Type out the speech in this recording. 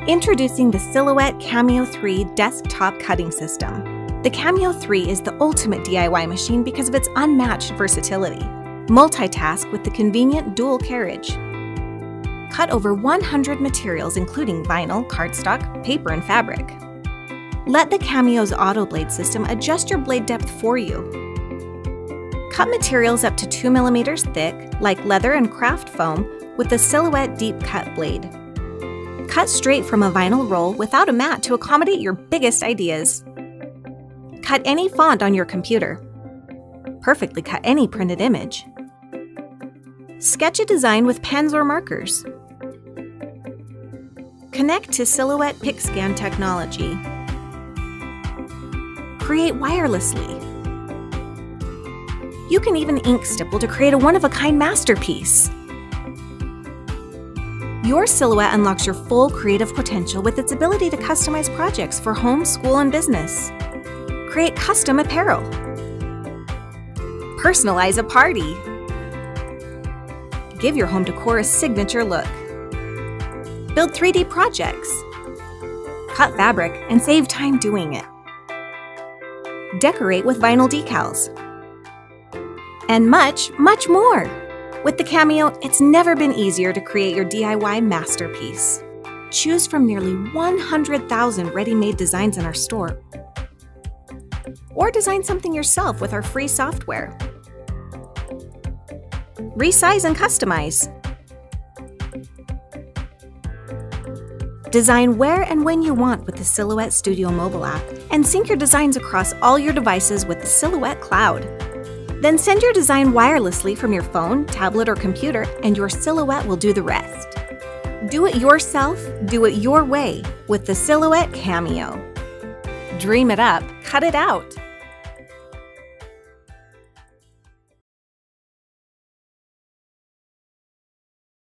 Introducing the Silhouette Cameo 3 desktop cutting system. The Cameo 3 is the ultimate DIY machine because of its unmatched versatility. Multitask with the convenient dual carriage. Cut over 100 materials including vinyl, cardstock, paper, and fabric. Let the Cameo's auto blade system adjust your blade depth for you. Cut materials up to 2 mm thick, like leather and craft foam, with the Silhouette Deep Cut blade. Cut straight from a vinyl roll without a mat to accommodate your biggest ideas. Cut any font on your computer. Perfectly cut any printed image. Sketch a design with pens or markers. Connect to Silhouette PickScan technology. Create wirelessly. You can even ink stipple to create a one-of-a-kind masterpiece. Your Silhouette unlocks your full creative potential with its ability to customize projects for home, school, and business. Create custom apparel. Personalize a party. Give your home decor a signature look. Build 3D projects. Cut fabric and save time doing it. Decorate with vinyl decals. And much, much more. With the Cameo, it's never been easier to create your DIY masterpiece. Choose from nearly 100,000 ready-made designs in our store. Or design something yourself with our free software. Resize and customize. Design where and when you want with the Silhouette Studio mobile app, and sync your designs across all your devices with the Silhouette Cloud. Then send your design wirelessly from your phone, tablet, or computer, and your Silhouette will do the rest. Do it yourself, do it your way with the Silhouette Cameo. Dream it up, cut it out.